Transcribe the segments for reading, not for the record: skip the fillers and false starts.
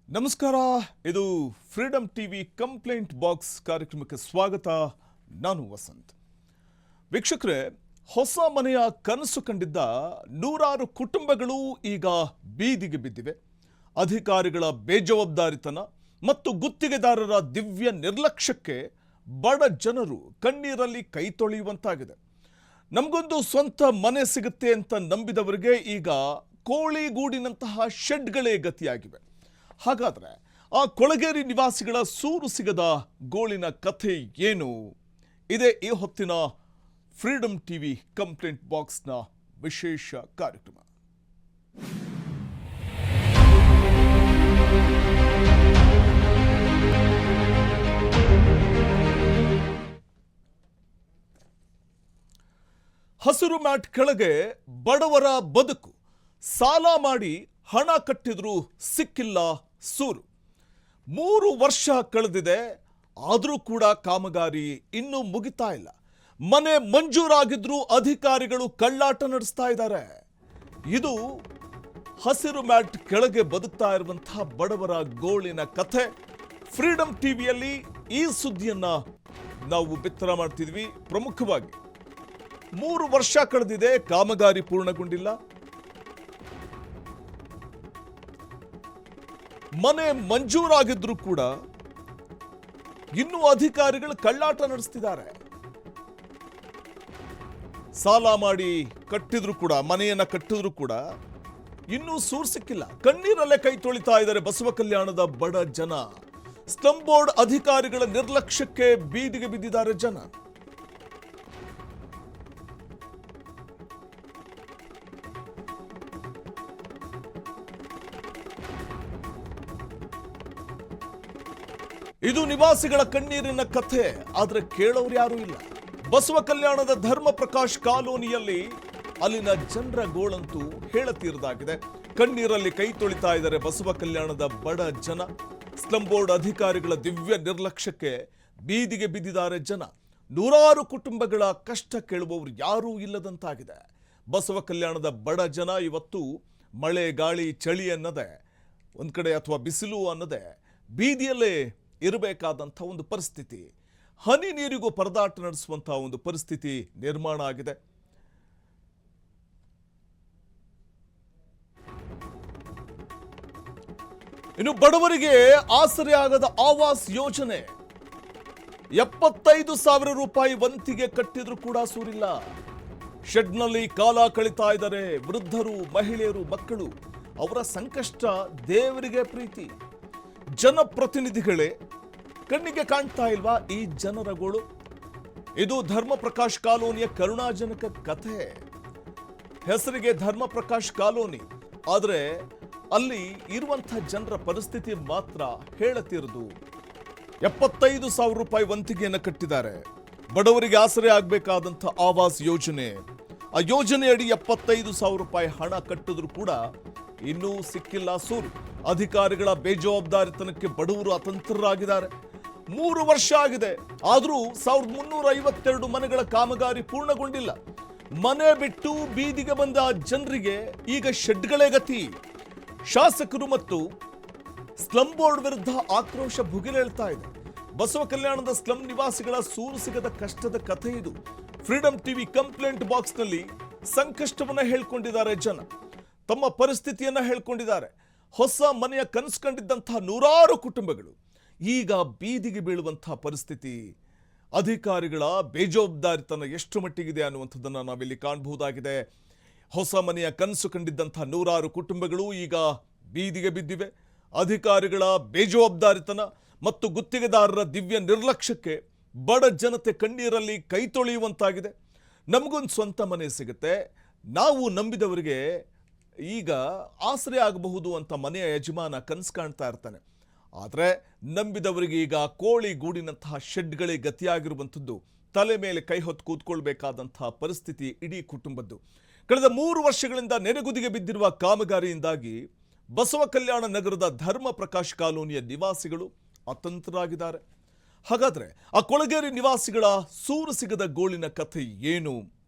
ನಮಸ್ಕಾರ. ಇದು freedom TV complaint box ಕಾರ್ಯಕ್ರಮಕ್ಕೆ ಸ್ವಾಗತ. ನಾನು ವಸಂತ್. ವೀಕ್ಷಕರೇ, ಹೊಸ ಮನೆಯ ಕನಸು ಕಂಡಿದ್ದ ನೂರಾರು ಕುಟುಂಬಗಳು ಈಗ ಬೀದಿಗೆ ಬಿದ್ದಿವೆ. ಅಧಿಕಾರಿಗಳ ಬೇಜವಾಬ್ದಾರಿತನ ಮತ್ತು ಗುತ್ತಿಗೆದಾರರ ದಿವ್ಯ ನಿರ್ಲಕ್ಷ್ಯಕ್ಕೆ ಬಡ ಜನರು ಕಣ್ಣೀರಲ್ಲಿ ಕೈ ತೊಳೆಯುವಂತಾಗಿದೆ. ನಮಗೊಂದು ಸ್ವಂತ ಮನೆ ಸಿಗುತ್ತೆ ಅಂತ ನಂಬಿದವರಿಗೆ ಈಗ ಕೋಳಿಗೂಡಿನಂತಹ ಶೆಡ್ಗಳೇ ಗತಿಯಾಗಿವೆ. ಹಾಗಾದರೆ ಆ ಕೊಳಗೇರಿ ನಿವಾಸಿಗಳ ಸೂರು ಸಿಗದ ಗೋಳಿನ ಕಥೆ ಏನು? ಇದೇ ಈ ಹೊತ್ತಿನ ಫ್ರೀಡಮ್ ಟಿವಿ ಕಂಪ್ಲೇಂಟ್ ಬಾಕ್ಸ್ನ ವಿಶೇಷ ಕಾರ್ಯಕ್ರಮ. ಹಸಿರು ಮ್ಯಾಟ್ ಕೆಳಗೆ ಬಡವರ ಬದುಕು. ಸಾಲ ಮಾಡಿ ಹಣ ಕಟ್ಟಿದ್ರೂ ಸಿಕ್ಕಿಲ್ಲ ಸೂರು. 3 ವರ್ಷ ಕಳೆದಿದೆ, ಆದರೂ ಕೂಡ ಕಾಮಗಾರಿ ಇನ್ನೂ ಮುಗಿತಾ ಇಲ್ಲ. ಮನೆ ಮಂಜೂರಾಗಿದ್ರೂ ಅಧಿಕಾರಿಗಳು ಕಳ್ಳಾಟ ನಡೆಸ್ತಾ ಇದ್ದಾರೆ. ಇದು ಹಸಿರು ಮ್ಯಾಟ್ ಕೆಳಗೆ ಬದುಕ್ತಾ ಇರುವಂತಹ ಬಡವರ ಗೋಳಿನ ಕಥೆ. ಫ್ರೀಡಮ್ ಟಿವಿಯಲ್ಲಿ ಈ ಸುದ್ದಿಯನ್ನ ನಾವು ಬಿತ್ತರ ಮಾಡ್ತಿದ್ವಿ. ಪ್ರಮುಖವಾಗಿ 3 ವರ್ಷ ಕಳೆದಿದೆ, ಕಾಮಗಾರಿ ಪೂರ್ಣಗೊಂಡಿಲ್ಲ. ಮನೆ ಮಂಜೂರಾಗಿದ್ರೂ ಕೂಡ ಇನ್ನೂ ಅಧಿಕಾರಿಗಳು ಕಳ್ಳಾಟ ನಡೆಸ್ತಿದ್ದಾರೆ. ಸಾಲ ಮಾಡಿ ಕಟ್ಟಿದ್ರು ಕೂಡ, ಮನೆಯನ್ನ ಕಟ್ಟಿದ್ರು ಕೂಡ ಇನ್ನೂ ಸೂರು ಸಿಕ್ಕಿಲ್ಲ. ಕಣ್ಣೀರಲ್ಲೇ ಕೈ ತೊಳಿತಾ ಇದ್ದಾರೆ ಬಸವ ಕಲ್ಯಾಣದ ಬಡ ಜನ. ಸ್ಲಂ ಬೋರ್ಡ್ ಅಧಿಕಾರಿಗಳ ನಿರ್ಲಕ್ಷ್ಯಕ್ಕೆ ಬೀದಿಗೆ ಬಿದ್ದಿದ್ದಾರೆ ಜನ. ಇದು ನಿವಾಸಿಗಳ ಕಣ್ಣೀರಿನ ಕಥೆ. ಆದ್ರೆ ಕೇಳೋರು ಯಾರೂ ಇಲ್ಲ. ಬಸವ ಕಲ್ಯಾಣದ ಧರ್ಮ ಪ್ರಕಾಶ್ ಕಾಲೋನಿಯಲ್ಲಿ ಅಲ್ಲಿನ ಜನರ ಗೋಳಂತೂ ಹೇಳತೀರದಾಗಿದೆ. ಕಣ್ಣೀರಲ್ಲಿ ಕೈ ತೊಳಿತಾ ಇದ್ದಾರೆ ಬಸವ ಕಲ್ಯಾಣದ ಬಡ ಜನ. ಸ್ಲಂ ಬೋರ್ಡ್ ಅಧಿಕಾರಿಗಳ ದಿವ್ಯ ನಿರ್ಲಕ್ಷ್ಯಕ್ಕೆ ಬೀದಿಗೆ ಬಿದ್ದಿದ್ದಾರೆ ಜನ. ನೂರಾರು ಕುಟುಂಬಗಳ ಕಷ್ಟ ಕೇಳುವವರು ಯಾರೂ ಇಲ್ಲದಂತಾಗಿದೆ. ಬಸವ ಕಲ್ಯಾಣದ ಬಡ ಜನ ಇವತ್ತು ಮಳೆ ಗಾಳಿ ಚಳಿ ಅನ್ನದೆ, ಒಂದ್ ಕಡೆ ಅಥವಾ ಬಿಸಿಲು ಅನ್ನದೆ ಬೀದಿಯಲ್ಲೇ ಇರಬೇಕಾದಂಥ ಒಂದು ಪರಿಸ್ಥಿತಿ, ಹನಿ ನೀರಿಗೂ ಪರದಾಟ ನಡೆಸುವಂತಹ ಒಂದು ಪರಿಸ್ಥಿತಿ ನಿರ್ಮಾಣ ಆಗಿದೆ. ಇನ್ನು ಬಡವರಿಗೆ ಆಸರೆಯಾಗದ ಆವಾಸ್ ಯೋಜನೆ 75,000 ರೂಪಾಯಿ ವಂತಿಗೆ ಕಟ್ಟಿದ್ರು ಕೂಡ ಸೂರಿಲ್ಲ. ಶೆಡ್ನಲ್ಲಿ ಕಾಲ ಕಳಿತಾ ಇದ್ದಾರೆ ವೃದ್ಧರು, ಮಹಿಳೆಯರು, ಮಕ್ಕಳು. ಅವರ ಸಂಕಷ್ಟ ದೇವರಿಗೆ ಪ್ರೀತಿ. ಜನಪ್ರತಿನಿಧಿಗಳೇ ಕಣ್ಣಿಗೆ ಕಾಣ್ತಾ ಇಲ್ವಾ ಈ ಜನರ ಗೋಳು? ಇದು ಧರ್ಮ ಪ್ರಕಾಶ್ ಕಾಲೋನಿಯ ಕರುಣಾಜನಕ ಕಥೆ. ಹೆಸರಿಗೆ ಧರ್ಮ ಪ್ರಕಾಶ್ ಕಾಲೋನಿ, ಆದರೆ ಅಲ್ಲಿ ಇರುವಂತಹ ಜನರ ಪರಿಸ್ಥಿತಿ ಮಾತ್ರ ಹೇಳತಿರದು. 75,000 ರೂಪಾಯಿ ವಂತಿಗೆಯನ್ನು ಕಟ್ಟಿದ್ದಾರೆ. ಬಡವರಿಗೆ ಆಸರೆ ಆಗಬೇಕಾದಂಥ ಆವಾಸ್ ಯೋಜನೆ. ಆ ಯೋಜನೆಯಡಿ 75,000 ರೂಪಾಯಿ ಹಣ ಕಟ್ಟಿದ್ರು ಕೂಡ ಇನ್ನೂ ಸಿಕ್ಕಿಲ್ಲ ಸೂರು. ಅಧಿಕಾರಿಗಳ ಬೇಜವಾಬ್ದಾರಿತನಕ್ಕೆ ಬಡವರು ಅತಂತ್ರರಾಗಿದ್ದಾರೆ. 3 ವರ್ಷ ಆಗಿದೆ, ಆದರೂ 1352 ಮನೆಗಳ ಕಾಮಗಾರಿ ಪೂರ್ಣಗೊಂಡಿಲ್ಲ. ಮನೆ ಬಿಟ್ಟು ಬೀದಿಗೆ ಬಂದ ಜನರಿಗೆ ಈಗ ಶೆಡ್ಗಳೇ ಗತಿ. ಶಾಸಕರು ಮತ್ತು ಸ್ಲಂ ಬೋರ್ಡ್ ವಿರುದ್ಧ ಆಕ್ರೋಶ ಭುಗಿಲೇಳ್ತಾ ಇದೆ. ಬಸವ ಕಲ್ಯಾಣದ ಸ್ಲಂ ನಿವಾಸಿಗಳ ಸೂರು ಸಿಗದ ಕಷ್ಟದ ಕಥೆ ಇದು. ಫ್ರೀಡಮ್ ಟಿವಿ ಕಂಪ್ಲೇಂಟ್ ಬಾಕ್ಸ್ನಲ್ಲಿ ಸಂಕಷ್ಟವನ್ನ ಹೇಳ್ಕೊಂಡಿದ್ದಾರೆ ಜನ. ತಮ್ಮ ಪರಿಸ್ಥಿತಿಯನ್ನ ಹೇಳ್ಕೊಂಡಿದ್ದಾರೆ. ಹೊಸ ಮನೆಯ ಕನಸು ಕಂಡಿದ್ದಂತಹ ನೂರಾರು ಕುಟುಂಬಗಳು ಈಗ ಬೀದಿಗೆ ಬೀಳುವಂತಹ ಪರಿಸ್ಥಿತಿ. ಅಧಿಕಾರಿಗಳ ಬೇಜವಾಬ್ದಾರಿತನ ಎಷ್ಟು ಮಟ್ಟಿಗಿದೆ ಅನ್ನುವಂಥದ್ದನ್ನು ನಾವಿಲ್ಲಿ ಕಾಣಬಹುದಾಗಿದೆ. ಹೊಸ ಮನೆಯ ಕನಸು ಕಂಡಿದ್ದಂತಹ ನೂರಾರು ಕುಟುಂಬಗಳು ಈಗ ಬೀದಿಗೆ ಬಿದ್ದಿವೆ. ಅಧಿಕಾರಿಗಳ ಬೇಜವಾಬ್ದಾರಿತನ ಮತ್ತು ಗುತ್ತಿಗೆದಾರರ ದಿವ್ಯ ನಿರ್ಲಕ್ಷ್ಯಕ್ಕೆ ಬಡ ಜನತೆ ಕಣ್ಣೀರಲ್ಲಿ ಕೈ ತೊಳೆಯುವಂತಾಗಿದೆ. ನಮಗೊಂದು ಸ್ವಂತ ಮನೆ ಸಿಗುತ್ತೆ, ನಾವು ನಂಬಿದವರಿಗೆ ಈಗ ಆಸರೆ ಆಗಬಹುದು ಅಂತ ಮನೆಯ ಯಜಮಾನ ಕನಸು ಕಾಣ್ತಾ ಇರ್ತಾನೆ. ಆದರೆ ನಂಬಿದವರಿಗೆ ಈಗ ಕೋಳಿ ಗೂಡಿನಂತಹ ಶೆಡ್ಗಳೇ ಗತಿಯಾಗಿರುವಂಥದ್ದು. ತಲೆ ಮೇಲೆ ಕೈ ಹೊತ್ತು ಕೂತ್ಕೊಳ್ಬೇಕಾದಂತಹ ಪರಿಸ್ಥಿತಿ ಇಡೀ ಕುಟುಂಬದ್ದು. ಕಳೆದ 3 ವರ್ಷಗಳಿಂದ ನೆನೆಗುದಿಗೆ ಬಿದ್ದಿರುವ ಕಾಮಗಾರಿಯಿಂದಾಗಿ ಬಸವ ಕಲ್ಯಾಣ ನಗರದ ಧರ್ಮ ಪ್ರಕಾಶ್ ಕಾಲೋನಿಯ ನಿವಾಸಿಗಳು ಅತಂತ್ರರಾಗಿದ್ದಾರೆ. ಹಾಗಾದ್ರೆ ಆ ಕೊಳಗೇರಿ ನಿವಾಸಿಗಳ ಸೂರು ಸಿಗದ ಗೋಳಿನ ಕಥೆ ಏನು?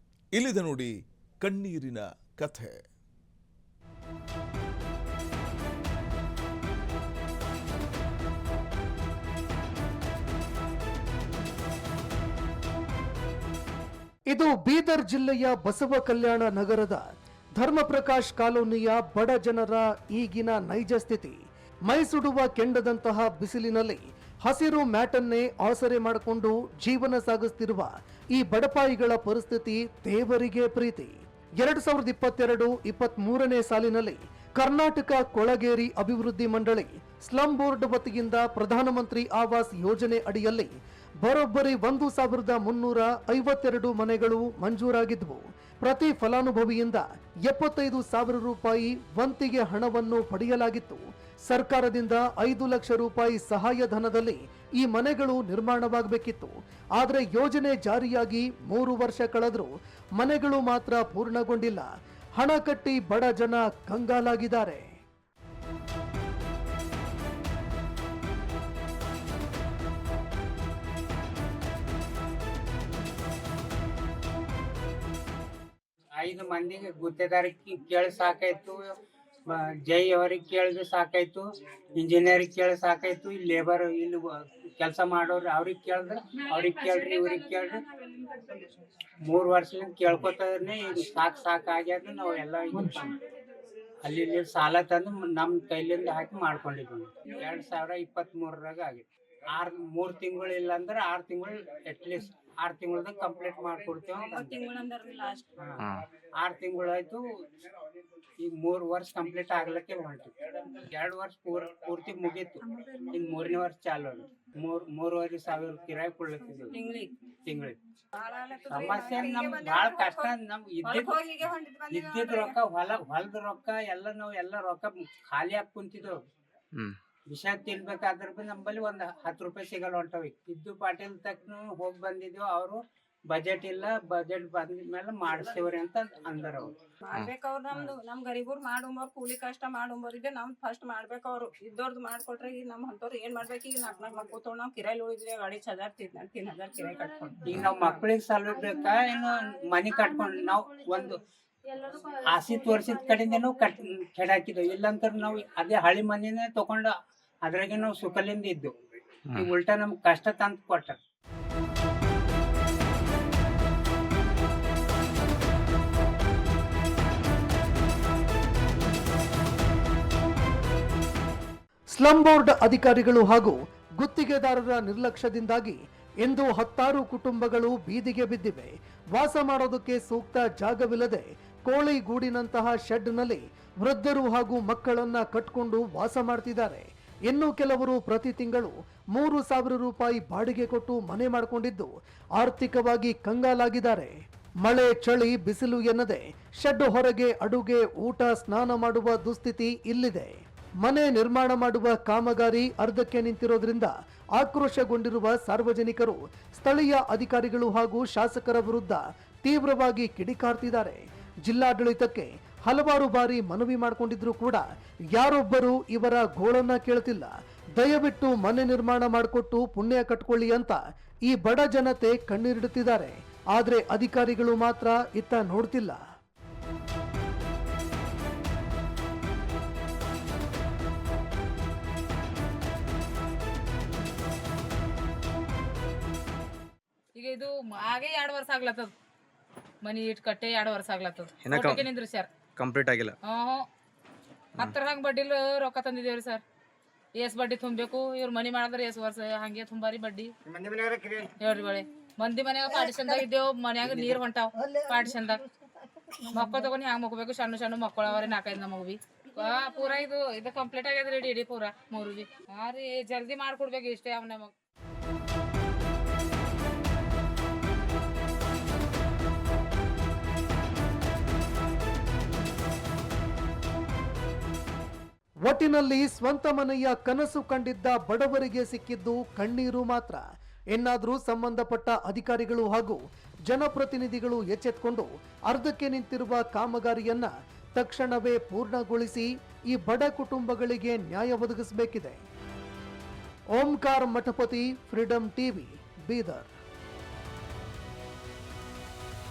ಇಲ್ಲಿದೆ ನೋಡಿ ಕಣ್ಣೀರಿನ ಕಥೆ. ಇದು ಬೀದರ್ ಜಿಲ್ಲೆಯ ಬಸವ ಕಲ್ಯಾಣ ನಗರದ ಧರ್ಮಪ್ರಕಾಶ್ ಕಾಲೋನಿಯ ಬಡ ಜನರ ಈಗಿನ ನೈಜ ಸ್ಥಿತಿ. ಮೈ ಸುಡುವ ಕೆಂಡದಂತಹ ಬಿಸಿಲಿನಲ್ಲಿ ಹಸಿರು ಮ್ಯಾಟನ್ನೇ ಆಸರೆ ಮಾಡಿಕೊಂಡು ಜೀವನ ಸಾಗಿಸುತ್ತಿರುವ ಈ ಬಡಪಾಯಿಗಳ ಪರಿಸ್ಥಿತಿ ದೇವರಿಗೆ ಪ್ರೀತಿ. 2022-23ನೇ ಸಾಲಿನಲ್ಲಿ ಕರ್ನಾಟಕ ಕೊಳಗೇರಿ ಅಭಿವೃದ್ಧಿ ಮಂಡಳಿ ಸ್ಲಂ ಬೋರ್ಡ್ ವತಿಯಿಂದ ಪ್ರಧಾನಮಂತ್ರಿ ಆವಾಸ್ ಯೋಜನೆ ಅಡಿಯಲ್ಲಿ ಬರೋಬ್ಬರಿ 1352 ಮನೆಗಳು ಮಂಜೂರಾಗಿದ್ವು. ಪ್ರತಿ ಫಲಾನುಭವಿಯಿಂದ 75,000 ರೂಪಾಯಿ ವಂತಿಗೆ ಹಣವನ್ನು ಪಡೆಯಲಾಗಿತ್ತು. ಸರ್ಕಾರದಿಂದ 5 ಲಕ್ಷ ರೂಪಾಯಿ ಸಹಾಯಧನದಲ್ಲಿ ಈ ಮನೆಗಳು ನಿರ್ಮಾಣವಾಗಬೇಕಿತ್ತು. ಆದರೆ ಯೋಜನೆ ಜಾರಿಯಾಗಿ 3 ವರ್ಷ ಕಳೆದರೂ ಮನೆಗಳು ಮಾತ್ರ ಪೂರ್ಣಗೊಂಡಿಲ್ಲ. ಹಣ ಕಟ್ಟಿ ಬಡ ಜನ ಕಂಗಾಲಾಗಿದ್ದಾರೆ. ಐದು ಮಂದಿಗೆ ಗುತ್ತೇದಾರಿಗೆ ಕೇಳಿ ಸಾಕಾಯ್ತು, ಜೈ ಅವ್ರಿಗೆ ಕೇಳಿದ್ರೆ ಸಾಕಾಯ್ತು, ಇಂಜಿನಿಯರಿಗೆ ಕೇಳಿ ಸಾಕಾಯ್ತು, ಇಲ್ಲಿ ಲೇಬರ್ ಇಲ್ಲಿ ಕೆಲಸ ಮಾಡೋರು ಅವ್ರಿಗೆ ಕೇಳಿದ್ರೆ ಅವ್ರಿಗೆ ಕೇಳ್ರಿ ಇವ್ರಿಗೆ ಕೇಳ್ರಿ 3 ವರ್ಷದಿಂದ ಕೇಳ್ಕೊತಾನೆ ಈಗ ಸಾಕಾಗ್ಯಾದ. ನಾವು ಎಲ್ಲ ಅಲ್ಲಿ ಸಾಲ ತಂದು ನಮ್ಮ ಕೈಲಿಂದ ಹಾಕಿ ಮಾಡ್ಕೊಂಡಿದ್ವಿ. 2023ರಾಗ ಆಗಿತ್ತು. 3 ತಿಂಗಳು ಇಲ್ಲ ಅಂದ್ರೆ 6 ತಿಂಗಳು ಅಟ್ಲೀಸ್ಟ್ 6 ತಿಂಗಳದಾಗ ಕಂಪ್ಲೀಟ್ ಮಾಡ್ಕೊಡ್ತೇವೆ. 6 ತಿಂಗಳು ಆಯ್ತು, ಈಗ 3 ವರ್ಷ ಕಂಪ್ಲೀಟ್ ಆಗ್ಲಕ್ಕೆ ಹೊಂಟು. 2 ವರ್ಷ ಪೂರ್ತಿ ಮುಗೀತು, ಇನ್ 3ನೇ ವರ್ಷ ಚಾಲು. 3,500 ಕಿರಾಯಿ ಕೊಡ್ಲತ್ತಿದ್ವಿ ತಿಂಗಳಿಗೆ. ಸಮಸ್ಯೆ ನಮ್ಗೆ ಭಾಳ ಕಷ್ಟ. ನಮ್ ಇದ್ದಿದ್ ರೊಕ್ಕ ಹೊಲದ ರೊಕ್ಕ ಎಲ್ಲ ನಾವ್ ಎಲ್ಲ ರೊಕ್ಕ ಖಾಲಿ ಹಾಕಿ ಕುಂತಿದ್ದೆವು. ವಿಷ ತಿನ್ಬೇಕಾದ್ರ ಬಿ ನಮ್ಮಲ್ಲಿ 10 ರೂಪಾಯಿ ಸಿಗಲ್ಲ ಹೊಂಟವಿ. ಇದ್ದು ಪಾಟೀಲ್ ತಕ್ಕ ಹೋಗಿ ಬಂದಿದ್ವಿ. ಅವರು ಬಜೆಟ್ ಇಲ್ಲ, ಬಜೆಟ್ ಬಂದ್ಮೇಲೆ ಮಾಡಿಸ್ತೇವ್ರಿ ಅಂತ ಅಂದಾರ. ಅವ್ರು ಮಾಡ್ಬೇಕವ್ರು ನಮ್ ಗರೀಬರು ಮಾಡುಂಬೋರ್ ಕೂಲಿ ಕಷ್ಟ ಮಾಡುಂಬೋರಿಗೆ ನಮ್ ಫಸ್ಟ್ ಮಾಡ್ಬೇಕು. ಅವ್ರು ಇದ್ದವ್ರದ್ದು ಮಾಡ್ಕೊಟ್ರೆ ಈಗ ನಮ್ ಅಂತವ್ರು ಏನ್ ಮಾಡ್ಬೇಕು? ಈಗ 4 ಮಕ್ಳು ತೊಗೊಂಡ್ ನಾವ್ ಕಿರಾಯಿ ಉಳಿದ್ವಿ 2,500 3,000 ಕಿರಾಯಿ ಕಟ್ಕೊಂಡು ಈಗ ನಾವ್ ಮಕ್ಳಿಗೆ ಸಲ್ಬೇಕಾ ಏನು ಮನಿ ಕಟ್ಕೊಂಡು ನಾವು ಒಂದು ಆಸಿ ತೋರ್ಸಿದ ಕಡೆಯಿಂದ ನಾವು ಕೆಡಾಕಿದ್ವಿ. ಇಲ್ಲಂತ ನಾವು ಅದೇ ಹಳಿ ಮನಿನೇ ತಗೊಂಡು ಅದ್ರಾಗೆ ನಾವು ಸುಖಲಿಂದ ಇದ್ದು. ಈಗ ಉಲ್ಟಾ ನಮ್ಗೆ ಕಷ್ಟ ತಂದು ಕೊಟ್ಟ. ಸ್ಲಂ ಬೋರ್ಡ್ ಅಧಿಕಾರಿಗಳು ಹಾಗೂ ಗುತ್ತಿಗೆದಾರರ ನಿರ್ಲಕ್ಷ್ಯದಿಂದಾಗಿ ಇಂದು 10 ಕುಟುಂಬಗಳು ಬೀದಿಗೆ ಬಿದ್ದಿವೆ. ವಾಸ ಮಾಡೋದಕ್ಕೆ ಸೂಕ್ತ ಜಾಗವಿಲ್ಲದೆ ಕೋಳಿ ಗೂಡಿನಂತಹ ಶೆಡ್ನಲ್ಲಿ ವೃದ್ಧರು ಹಾಗೂ ಮಕ್ಕಳನ್ನ ಕಟ್ಕೊಂಡು ವಾಸ ಮಾಡ್ತಿದ್ದಾರೆ. ಇನ್ನು ಕೆಲವರು ಪ್ರತಿ ತಿಂಗಳು 3,000 ರೂಪಾಯಿ ಬಾಡಿಗೆ ಕೊಟ್ಟು ಮನೆ ಮಾಡಿಕೊಂಡಿದ್ದು ಆರ್ಥಿಕವಾಗಿ ಕಂಗಾಲಾಗಿದ್ದಾರೆ. ಮಳೆ ಚಳಿ ಬಿಸಿಲು ಎನ್ನದೆ ಶೆಡ್ ಹೊರಗೆ ಅಡುಗೆ ಊಟ ಸ್ನಾನ ಮಾಡುವ ದುಸ್ಥಿತಿ ಇಲ್ಲಿದೆ. ಮನೆ ನಿರ್ಮಾಣ ಮಾಡುವ ಕಾಮಗಾರಿ ಅರ್ಧಕ್ಕೆ ನಿಂತಿರೋದ್ರಿಂದ ಆಕ್ರೋಶಗೊಂಡಿರುವ ಸಾರ್ವಜನಿಕರು ಸ್ಥಳೀಯ ಅಧಿಕಾರಿಗಳು ಹಾಗೂ ಶಾಸಕರ ವಿರುದ್ಧ ತೀವ್ರವಾಗಿ ಕಿಡಿಕಾರ್ತಿದ್ದಾರೆ. ಜಿಲ್ಲಾಡಳಿತಕ್ಕೆ ಹಲವಾರು ಬಾರಿ ಮನವಿ ಮಾಡಿಕೊಂಡಿದ್ರು ಕೂಡ ಯಾರೊಬ್ಬರು ಇವರ ಗೋಳನ್ನ ಕೇಳ್ತಿಲ್ಲ. ದಯವಿಟ್ಟು ಮನೆ ನಿರ್ಮಾಣ ಮಾಡಿಕೊಟ್ಟು ಪುಣ್ಯ ಕಟ್ಕೊಳ್ಳಿ ಅಂತ ಈ ಬಡ ಜನತೆ ಕಣ್ಣೀರಿಡುತ್ತಿದ್ದಾರೆ. ಆದ್ರೆ ಅಧಿಕಾರಿಗಳು ಮಾತ್ರ ಇತ್ತ ನೋಡ್ತಿಲ್ಲ. ಈಗ ಇದು ಆಗೇ 2 ವರ್ಷ ಆಗ್ಲತ್ತದ. ಮನಿ ಇಟ್ ಕಟ್ಟೆ 2 ವರ್ಷ ಆಗ್ಲತ್ತದ. ನಿಂದ್ರಿ ಸರ್ ಕಂಪ್ಲೀಟ್ ಆಗಿಲ್ಲ. 10 ಹಂಗೆ ಬಡ್ಡಿಲ್ ರೊಕ್ಕ ತಂದಿದ್ದೇವ್ರಿ ಸರ್. ಎಸ್ ಬಡ್ಡಿ ತುಂಬಬೇಕು. ಇವ್ರು ಮನಿ ಮಾಡಿದ್ರೆ ಎಸ್ ವರ್ಷ ಹಂಗೆ ತುಂಬಾರಿ ಬಡ್ಡಿ ಹೇಳ್ರಿ ಬಳೆ. ಮಂದಿ ಮನ್ಯಾಗ ಪಾಡಿಸನ್ದಾಗ ಇದ್ದೇವ್. ಮನ್ಯಾಗ ನೀರ್ ಹೊಂಟಾವ್ ಪಾಡಿಸನ್ದಾಗ. ಮಕ್ಕಳು ತಗೊಂಡು ಹ್ಯಾಂಗ ಮಕ್ಕೋಬೇಕು? ಸಣ್ಣ ಮಕ್ಕಳು ಅವ್ರಿ 4-5 ನಮಗ್ ಪೂರಾ ಇದು ಕಂಪ್ಲೀಟ್ ಆಗ್ಯದ್ರಿ. ಇಡೀ ಪೂರಾ 3 ಬಿ ರೀ ಜಲ್ದಿ ಮಾಡ್ಕೊಡ್ಬೇಕು ಇಷ್ಟೇ. ಅವ್ ನಮಗ್ ಒಟ್ಟಿನಲ್ಲಿ ಸ್ವಂತ ಮನೆಯ ಕನಸು ಕಂಡಿದ್ದ ಬಡವರಿಗೆ ಸಿಕ್ಕಿದ್ದು ಕಣ್ಣೀರು ಮಾತ್ರ. ಇನ್ನಾದರೂ ಸಂಬಂಧಪಟ್ಟ ಅಧಿಕಾರಿಗಳು ಹಾಗೂ ಜನಪ್ರತಿನಿಧಿಗಳು ಎಚ್ಚೆತ್ತುಕೊಂಡು ಅರ್ಧಕ್ಕೆ ನಿಂತಿರುವ ಕಾಮಗಾರಿಯನ್ನ ತಕ್ಷಣವೇ ಪೂರ್ಣಗೊಳಿಸಿ ಈ ಬಡ ಕುಟುಂಬಗಳಿಗೆ ನ್ಯಾಯ ಒದಗಿಸಬೇಕಿದೆ. ಓಂಕಾರ ಮಠಪತಿ, ಫ್ರೀಡಂ ಟಿವಿ, ಬೀದರ್.